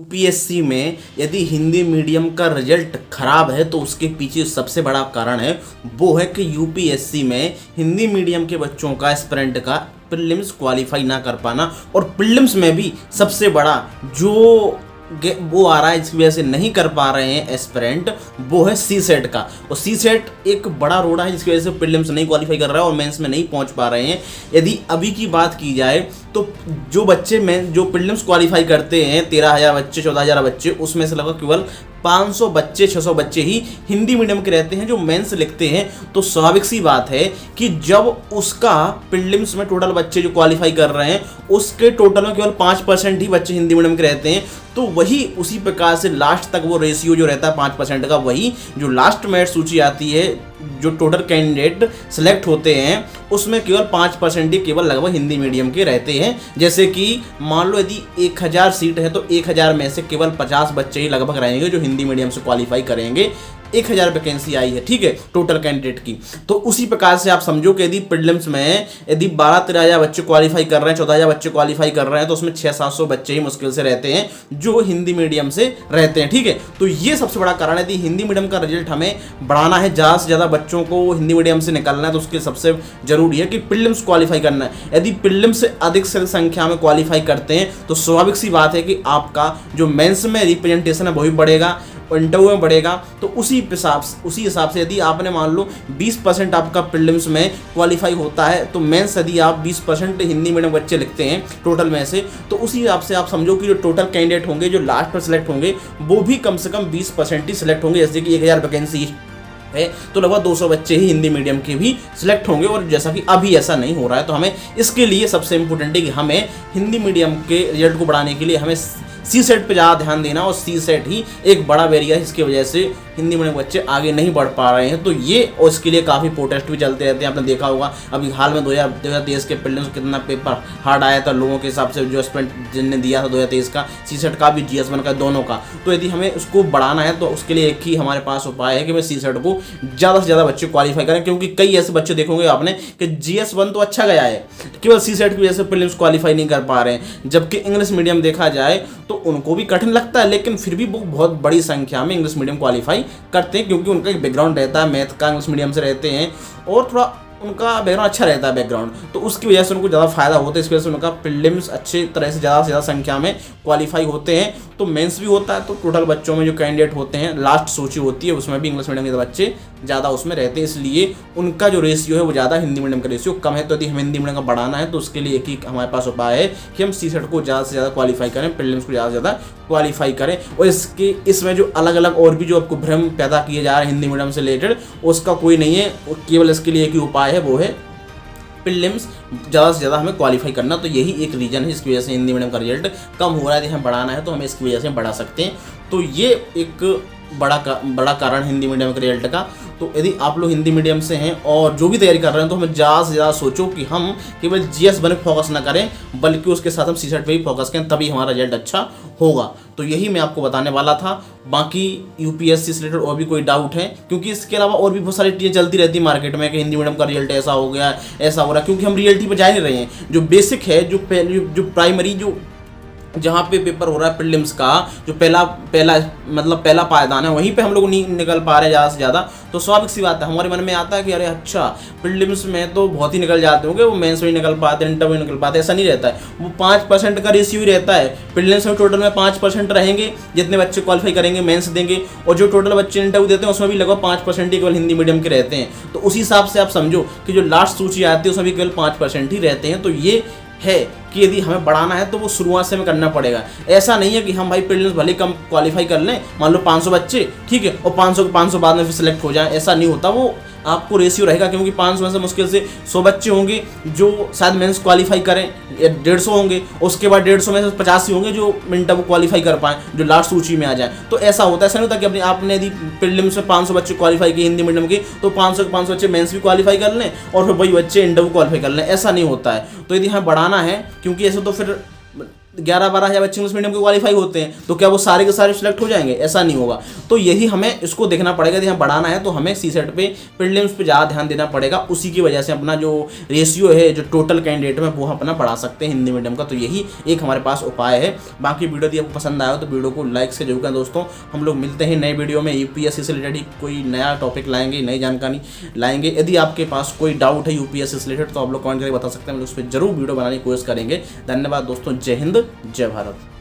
UPSC में यदि Hindi medium का रिजल्ट खराब है तो उसके पीछे सबसे बड़ा कारण है वो है कि यूपीएससी में हिंदी मीडियम के बच्चों का एस्पिरेंट का प्रीलिम्स क्वालिफाई ना कर पाना, और प्रीलिम्स में भी सबसे बड़ा जो वो आ रहा है जिसकी वजह से नहीं कर पा रहे हैं एस्पिरेंट, वो है सी सेट का। और सी सेट एक बड़ा रोड़ा है जिसकी वजह से प्रीलिम्स नहीं क्वालिफाई कर रहा है और मेंस में नहीं पहुंच पा रहे हैं। यदि अभी की बात की जाए तो जो बच्चे जो प्रीलिम्स क्वालिफाई करते हैं 13,000 बच्चे 14,000 बच्चे, उसमें से लगभग केवल 500 बच्चे 600 बच्चे ही हिंदी मीडियम के रहते हैं जो मेंस लिखते हैं। तो स्वाभाविक सी बात है कि जब उसका प्रीलिम्स में टोटल बच्चे जो क्वालिफाई कर रहे हैं उसके टोटल में केवल 5% ही बच्चे हिंदी मीडियम के रहते हैं, तो वही उसी प्रकार से लास्ट तक वो रेशियो जो रहता है 5% का, वही जो लास्ट मेरिट सूची आती है जो टोटल कैंडिडेट सिलेक्ट होते हैं उसमें केवल 5% ही केवल लगभग हिंदी मीडियम के रहते हैं। जैसे कि मान लो यदि 1000 सीट है तो 1000 में से केवल 50 बच्चे ही लगभग रहेंगे जो हिंदी मीडियम से क्वालिफाई करेंगे। 1000 वैकेंसी आई है, ठीक है, टोटल कैंडिडेट की। तो उसी प्रकार से आप समझो कि यदि प्रीलिम्स में यदि 12-13,000 बच्चे क्वालिफाई कर रहे हैं, 14,000 बच्चे क्वालिफाई कर रहे हैं, तो उसमें 600-700 बच्चे ही मुश्किल से रहते हैं जो हिंदी मीडियम से रहते हैं, ठीक है। तो ये सबसे बड़ा कारण है। यदि हिंदी मीडियम का रिजल्ट हमें बढ़ाना है, ज़्यादा से ज़्यादा बच्चों को हिंदी मीडियम से निकालना है, तो उसके सबसे जरूरी है कि प्रीलिम्स क्वालिफाई करना है। यदि प्रीलिम्स से अधिक से संख्या में क्वालिफाई करते हैं तो स्वाभाविक सी बात है कि आपका जो मेंस में रिप्रेजेंटेशन है वो भी बढ़ेगा, इंटरव्यू में बढ़ेगा। तो उसी हिसाब से यदि आपने मान लो 20% आपका प्रीलिम्स में क्वालिफाई होता है तो मेंस यदि आप 20% हिंदी मीडियम बच्चे लिखते हैं टोटल में से, तो उसी हिसाब से आप समझो कि जो टोटल कैंडिडेट होंगे जो लास्ट पर सिलेक्ट होंगे वो भी कम से कम 20% ही सिलेक्ट होंगे। जैसे कि 1000 वैकेंसी है तो लगभग 200 बच्चे ही हिंदी मीडियम के भी सिलेक्ट होंगे, और जैसा कि अभी ऐसा नहीं हो रहा है। तो हमें इसके लिए सबसे इंपॉर्टेंट है कि हमें हिंदी मीडियम के रिजल्ट को बढ़ाने के लिए हमें सी सेट पे ज़्यादा ध्यान देना, और सी सेट ही एक बड़ा बैरियर है जिसकी वजह से हिंदी मीडियम बच्चे आगे नहीं बढ़ पा रहे हैं। तो ये, और इसके लिए काफ़ी प्रोटेस्ट भी चलते रहते हैं। आपने देखा होगा अभी हाल में 2023 के प्रीलिम्स कितना पेपर हार्ड आया था लोगों के हिसाब से, जो एस्पिरेंट जिनने दिया था 2023 का, सी सेट का भी GS1 का, दोनों का। तो यदि हमें उसको बढ़ाना है तो उसके लिए एक ही हमारे पास उपाय है कि मैं सी सेट को ज़्यादा से ज़्यादा बच्चे क्वालिफाई करें, क्योंकि कई ऐसे बच्चे देखोगे आपने कि GS1 तो अच्छा गया है, केवल सी सेट की वजह से प्रीलिम्स क्वालिफाई नहीं कर पा रहे हैं। जबकि इंग्लिश मीडियम देखा जाए तो उनको भी कठिन लगता है, लेकिन फिर भी वो बहुत बड़ी संख्या में इंग्लिश मीडियम क्वालिफाई करते हैं, क्योंकि उनका एक बैकग्राउंड रहता है, मैथ का इंग्लिश मीडियम से रहते हैं और थोड़ा उनका बैकग्राउंड अच्छा रहता है बैकग्राउंड, तो उसकी वजह से उनको ज़्यादा फायदा होता है। इस वजह से उनका प्रीलिम्स अच्छे तरह से ज़्यादा संख्या में क्वालिफाई होते हैं। तो मेंस भी होता है, तो टोटल बच्चों में जो कैंडिडेट होते हैं लास्ट सूची होती है उसमें भी इंग्लिश मीडियम के बच्चे ज़्यादा उसमें रहते हैं, इसलिए उनका जो रेशियो है वो ज़्यादा, हिंदी मीडियम का रेशियो कम है। तो यदि हमें हिंदी मीडियम का बढ़ाना है तो उसके लिए एक ही हमारे पास उपाय है कि हम सी सेट को ज़्यादा से ज़्यादा क्वालिफाई करें, प्रीलिम्स को ज़्यादा से ज़्यादा क्वालिफाई करें। और इसमें जो अलग अलग और भी जो आपको भ्रम पैदा किए जा रहे हैं हिंदी मीडियम से रिलेटेड, उसका कोई नहीं है, केवल इसके लिए एक ही उपाय है, वो है प्रीलिम्स ज़्यादा से ज़्यादा हमें क्वालिफाई करना। तो यही एक रीज़न है जिसकी वजह से हिंदी मीडियम का रिजल्ट कम हो रहा है। यदि हमें बढ़ाना है तो हमें इसकी वजह से बढ़ा सकते हैं। तो ये एक बड़ा कारण हिंदी मीडियम के रिजल्ट का। तो यदि आप लोग हिंदी मीडियम से हैं और जो भी तैयारी कर रहे हैं तो हमें ज़्यादा से ज़्यादा सोचो कि हम केवल GS1 पे फोकस ना करें, बल्कि उसके साथ हम सी सेट पे भी फोकस करें, तभी हमारा रिजल्ट अच्छा होगा। तो यही मैं आपको बताने वाला था। बाकी यूपीएससी से रिलेटेड और भी कोई डाउट है, क्योंकि इसके अलावा और भी बहुत सारी चीज़ें चलती रहती है मार्केट में कि हिंदी मीडियम का रिजल्ट ऐसा हो गया, ऐसा हो रहा है, क्योंकि हम रियलिटी पर जा नहीं रहे हैं। जो बेसिक है, जो प्राइमरी, जो जहाँ पे पेपर हो रहा है प्रीलिम्स का, जो पहला पायदान है, वहीं पे हम लोग नहीं निकल पा रहे हैं ज़्यादा से ज़्यादा। तो स्वाभाविक सी बात है, हमारे मन में आता है कि अरे अच्छा, प्रीलिम्स में तो बहुत ही निकल जाते होंगे, वो मेंस में निकल पाते, इंटरव्यू निकल पाते। ऐसा नहीं रहता है, वो 5% का रेशियो ही रहता है। प्रीलिम्स में टोटल में 5% रहेंगे जितने बच्चे क्वालिफाई करेंगे मेंस देंगे, और जो टोटल बच्चे इंटरव्यू देते हैं उसमें भी लगभग 5% ही केवल हिंदी मीडियम के रहते हैं। तो उसी हिसाब से आप समझो कि जो लास्ट सूची आती है उसमें भी केवल 5% ही रहते हैं। तो ये है कि यदि हमें बढ़ाना है तो वो शुरुआत से हमें करना पड़ेगा। ऐसा नहीं है कि हम भाई प्रीलिम्स भले कम क्वालिफाई कर लें, मान लो 500 बच्चे, ठीक है, और 500 बाद में फिर सिलेक्ट हो जाए, ऐसा नहीं होता। वो आपको रेशियो रहेगा, क्योंकि 500 में से मुश्किल से 100 बच्चे होंगे जो शायद मेंस क्वालिफाई करें, 150 होंगे, उसके बाद 150 में से 50 ही होंगे जो इंटरव्यू क्वालिफाई कर पाएँ, जो लास्ट सूची में आ जाए। तो ऐसा होता है, ऐसा नहीं होता कि आपने यदि प्रीलिम्स में 500 बच्चे क्वालिफाई किए हिंदी मीडियम के, तो 500 के 500 बच्चे मेंस भी क्वालिफाई कर लें और फिर वही बच्चे इंटरव्यू क्वालिफाई कर लें, ऐसा नहीं होता है। तो यदि हमें बढ़ाना है, क्योंकि ऐसे तो फिर 11-12 हज़ार बच्चे इंग्लिश मीडियम के क्वालिफाई होते हैं, तो क्या वो सारे के सारे सिलेक्ट हो जाएंगे? ऐसा नहीं होगा। तो यही हमें इसको देखना पड़ेगा, यहाँ बढ़ाना है तो हमें सीसेट पे, प्रीलिम्स पे ज़्यादा ध्यान देना पड़ेगा। उसी की वजह से अपना जो रेशियो है, जो टोटल कैंडिडेट में, वो अपना बढ़ा सकते हैं हिंदी मीडियम का। तो यही एक हमारे पास उपाय है। बाकी वीडियो यदि आपको पसंद आया हो तो वीडियो को लाइक से जरूर करें दोस्तों। हम लोग मिलते हैं नए वीडियो में, यूपीएससी से रिलेटेड कोई नया टॉपिक लाएंगे, नई जानकारी लाएंगे। यदि आपके पास कोई डाउट है यूपीएससी से रिलेटेड तो आप लोग कमेंट करके बता सकते हैं, हम लोग उस पर जरूर वीडियो बनाने की कोशिश करेंगे। धन्यवाद दोस्तों, जय हिंद, जय भारत।